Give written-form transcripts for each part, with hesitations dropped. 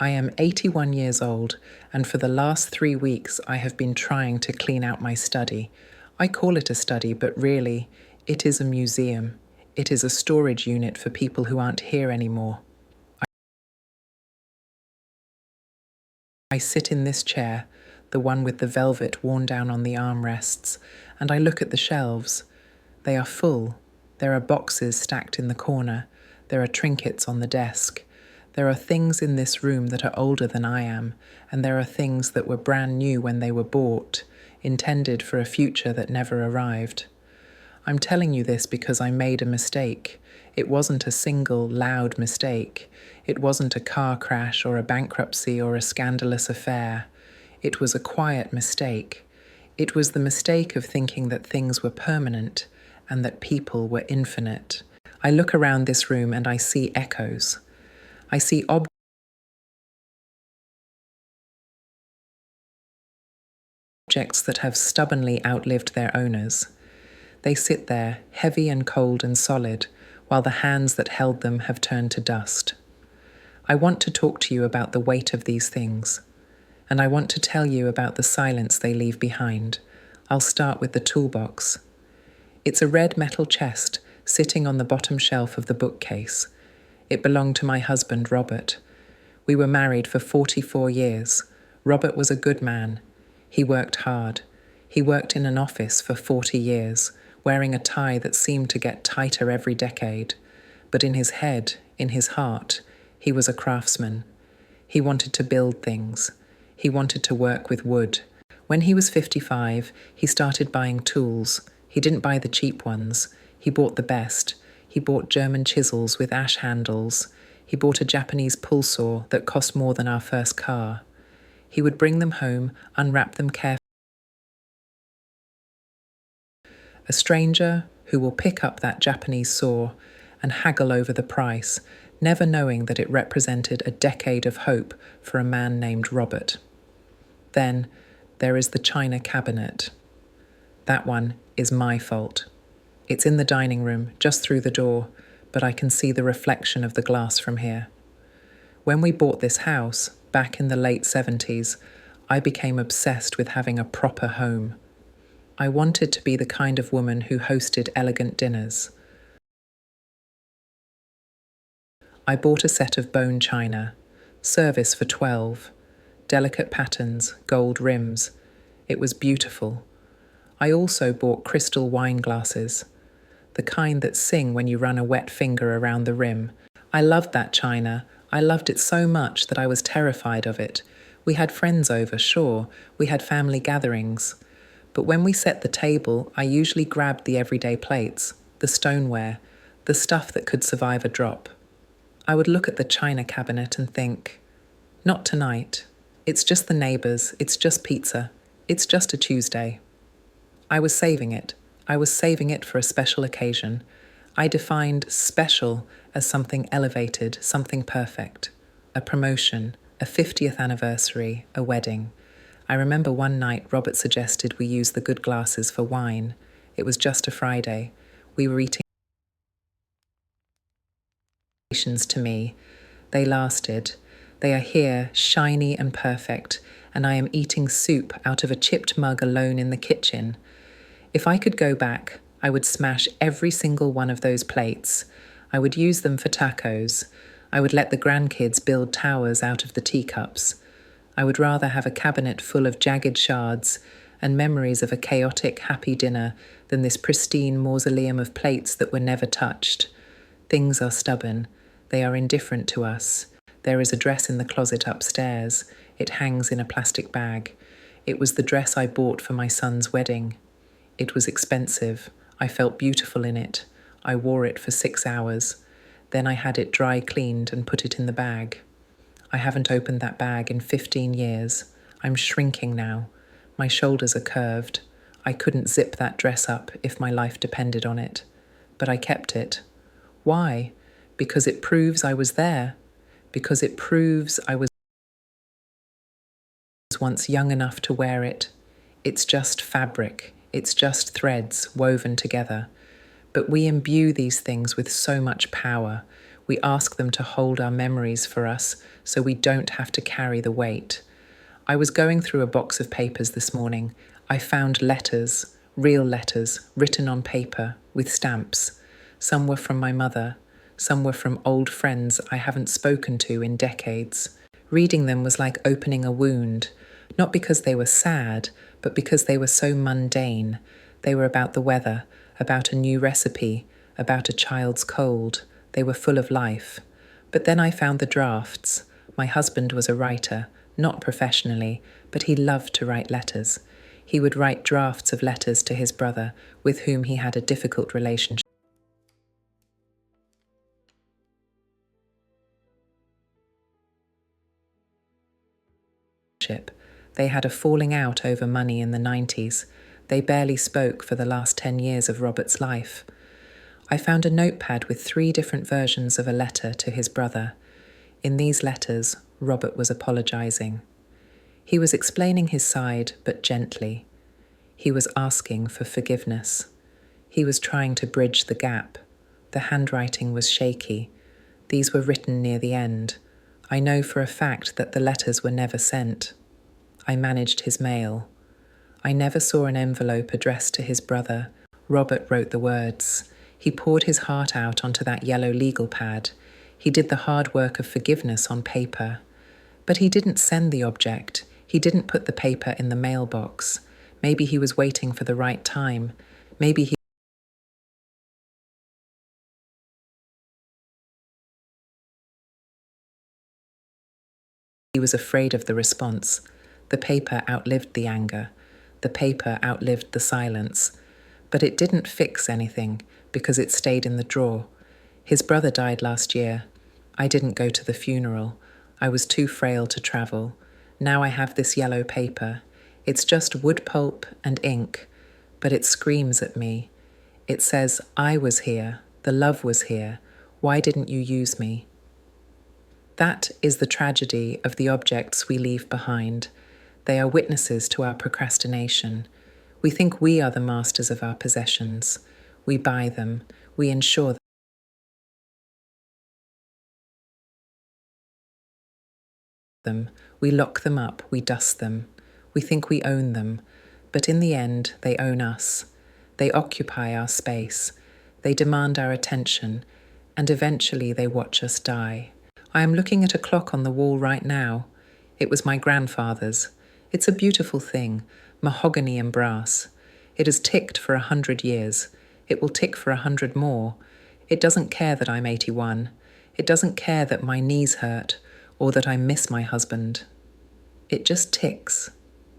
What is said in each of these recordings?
I am 81 years old, and for the last 3 weeks I have been trying to clean out my study. I call it a study, but really, it is a museum. It is a storage unit for people who aren't here anymore. I sit in this chair, the one with the velvet worn down on the armrests, and I look at the shelves. They are full. There are boxes stacked in the corner. There are trinkets on the desk. There are things in this room that are older than I am, and there are things that were brand new when they were bought, intended for a future that never arrived. I'm telling you this because I made a mistake. It wasn't a single, loud mistake. It wasn't a car crash or a bankruptcy or a scandalous affair. It was a quiet mistake. It was the mistake of thinking that things were permanent and that people were infinite. I look around this room and I see echoes. I see objects that have stubbornly outlived their owners. They sit there, heavy and cold and solid, while the hands that held them have turned to dust. I want to talk to you about the weight of these things, and I want to tell you about the silence they leave behind. I'll start with the toolbox. It's a red metal chest sitting on the bottom shelf of the bookcase. It belonged to my husband, Robert. We were married for 44 years. Robert was a good man. He worked hard. He worked in an office for 40 years, wearing a tie that seemed to get tighter every decade. But in his head, in his heart, he was a craftsman. He wanted to build things. He wanted to work with wood. When he was 55, he started buying tools. He didn't buy the cheap ones. He bought the best. He bought German chisels with ash handles. He bought a Japanese pull saw that cost more than our first car. He would bring them home, unwrap them carefully. A stranger who will pick up that Japanese saw and haggle over the price, never knowing that it represented a decade of hope for a man named Robert. Then there is the china cabinet. That one is my fault. It's in the dining room, just through the door, but I can see the reflection of the glass from here. When we bought this house, back in the late 70s, I became obsessed with having a proper home. I wanted to be the kind of woman who hosted elegant dinners. I bought a set of bone china, service for 12, delicate patterns, gold rims. It was beautiful. I also bought crystal wine glasses, the kind that sing when you run a wet finger around the rim. I loved that china. I loved it so much that I was terrified of it. We had friends over, sure. We had family gatherings. But when we set the table, I usually grabbed the everyday plates, the stoneware, the stuff that could survive a drop. I would look at the china cabinet and think, not tonight. It's just the neighbours. It's just pizza. It's just a Tuesday. I was saving it. I was saving it for a special occasion. I defined special as something elevated, something perfect. A promotion, a 50th anniversary, a wedding. I remember one night Robert suggested we use the good glasses for wine. It was just a Friday. We were eating to me. They lasted. They are here, shiny and perfect, and I am eating soup out of a chipped mug alone in the kitchen. If I could go back, I would smash every single one of those plates. I would use them for tacos. I would let the grandkids build towers out of the teacups. I would rather have a cabinet full of jagged shards and memories of a chaotic, happy dinner than this pristine mausoleum of plates that were never touched. Things are stubborn. They are indifferent to us. There is a dress in the closet upstairs. It hangs in a plastic bag. It was the dress I bought for my son's wedding. It was expensive. I felt beautiful in it. I wore it for 6 hours. Then I had it dry cleaned and put it in the bag. I haven't opened that bag in 15 years. I'm shrinking now. My shoulders are curved. I couldn't zip that dress up if my life depended on it. But I kept it. Why? Because it proves I was there. Because it proves I was once young enough to wear it. It's just fabric. It's just threads woven together. But we imbue these things with so much power. We ask them to hold our memories for us so we don't have to carry the weight. I was going through a box of papers this morning. I found letters, real letters, written on paper with stamps. Some were from my mother. Some were from old friends I haven't spoken to in decades. Reading them was like opening a wound, not because they were sad, but because they were so mundane. They were about the weather, about a new recipe, about a child's cold. They were full of life. But then I found the drafts. My husband was a writer, not professionally, but he loved to write letters. He would write drafts of letters to his brother, with whom he had a difficult relationship. They had a falling out over money in the 90s. They barely spoke for the last 10 years of Robert's life. I found a notepad with 3 different versions of a letter to his brother. In these letters, Robert was apologizing. He was explaining his side, but gently. He was asking for forgiveness. He was trying to bridge the gap. The handwriting was shaky. These were written near the end. I know for a fact that the letters were never sent. I managed his mail. I never saw an envelope addressed to his brother. Robert wrote the words. He poured his heart out onto that yellow legal pad. He did the hard work of forgiveness on paper. But he didn't send the object. He didn't put the paper in the mailbox. Maybe he was waiting for the right time. Maybe he was afraid of the response. The paper outlived the anger. The paper outlived the silence. But it didn't fix anything because it stayed in the drawer. His brother died last year. I didn't go to the funeral. I was too frail to travel. Now I have this yellow paper. It's just wood pulp and ink, but it screams at me. It says, I was here. The love was here. Why didn't you use me? That is the tragedy of the objects we leave behind. They are witnesses to our procrastination. We think we are the masters of our possessions. We buy them. We insure them. We lock them up. We dust them. We think we own them. But in the end, they own us. They occupy our space. They demand our attention. And eventually they watch us die. I am looking at a clock on the wall right now. It was my grandfather's. It's a beautiful thing, mahogany and brass. It has ticked for 100 years. It will tick for 100 more. It doesn't care that I'm 81. It doesn't care that my knees hurt or that I miss my husband. It just ticks.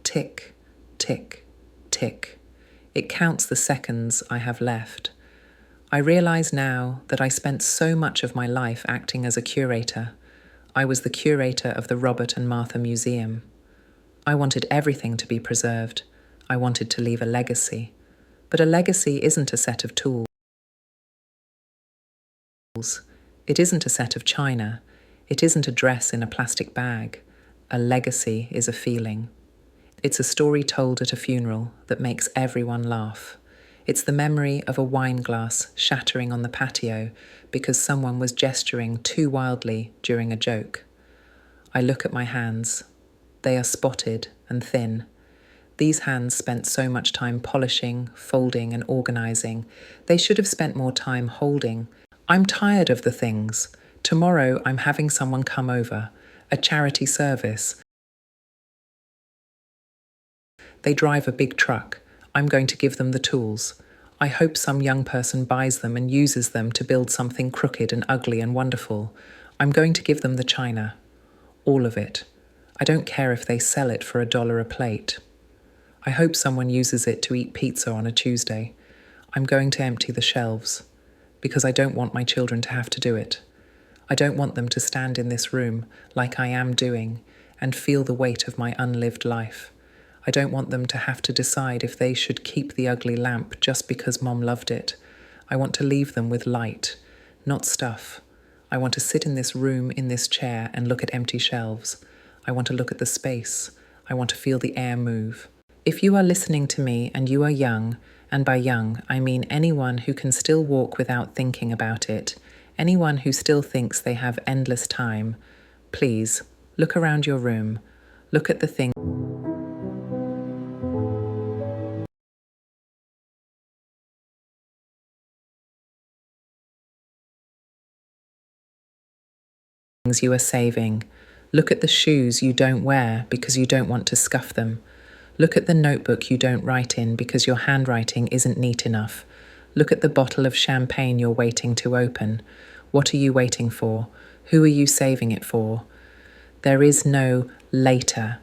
Tick, tick, tick. It counts the seconds I have left. I realize now that I spent so much of my life acting as a curator. I was the curator of the Robert and Martha Museum. I wanted everything to be preserved. I wanted to leave a legacy. But a legacy isn't a set of tools. It isn't a set of china. It isn't a dress in a plastic bag. A legacy is a feeling. It's a story told at a funeral that makes everyone laugh. It's the memory of a wine glass shattering on the patio because someone was gesturing too wildly during a joke. I look at my hands. They are spotted and thin. These hands spent so much time polishing, folding, and organizing. They should have spent more time holding. I'm tired of the things. Tomorrow I'm having someone come over, a charity service. They drive a big truck. I'm going to give them the tools. I hope some young person buys them and uses them to build something crooked and ugly and wonderful. I'm going to give them the china. All of it. I don't care if they sell it for $1 a plate. I hope someone uses it to eat pizza on a Tuesday. I'm going to empty the shelves because I don't want my children to have to do it. I don't want them to stand in this room like I am doing and feel the weight of my unlived life. I don't want them to have to decide if they should keep the ugly lamp just because Mom loved it. I want to leave them with light, not stuff. I want to sit in this room, in this chair, and look at empty shelves. I want to look at the space. I want to feel the air move. If you are listening to me and you are young, and by young I mean anyone who can still walk without thinking about it, Anyone who still thinks they have endless time, please look around your room. Look at the things you are saving. Look at the shoes you don't wear because you don't want to scuff them. Look at the notebook you don't write in because your handwriting isn't neat enough. Look at the bottle of champagne you're waiting to open. What are you waiting for? Who are you saving it for? There is no later.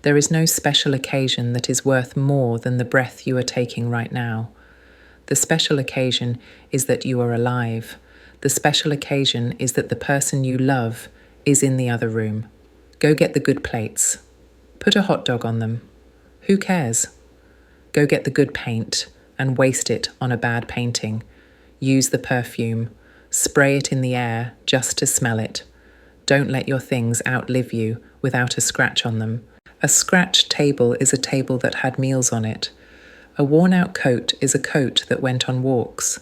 There is no special occasion that is worth more than the breath you are taking right now. The special occasion is that you are alive. The special occasion is that the person you love is in the other room. Go get the good plates. Put a hot dog on them. Who cares? Go get the good paint and waste it on a bad painting. Use the perfume. Spray it in the air just to smell it. Don't let your things outlive you without a scratch on them. A scratched table is a table that had meals on it. A worn-out coat is a coat that went on walks.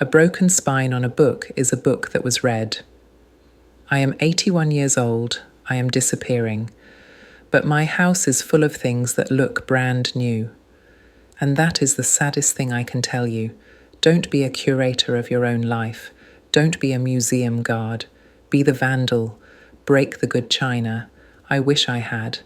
A broken spine on a book is a book that was read. I am 81 years old. I am disappearing. But my house is full of things that look brand new. And that is the saddest thing I can tell you. Don't be a curator of your own life. Don't be a museum guard. Be the vandal. Break the good china. I wish I had.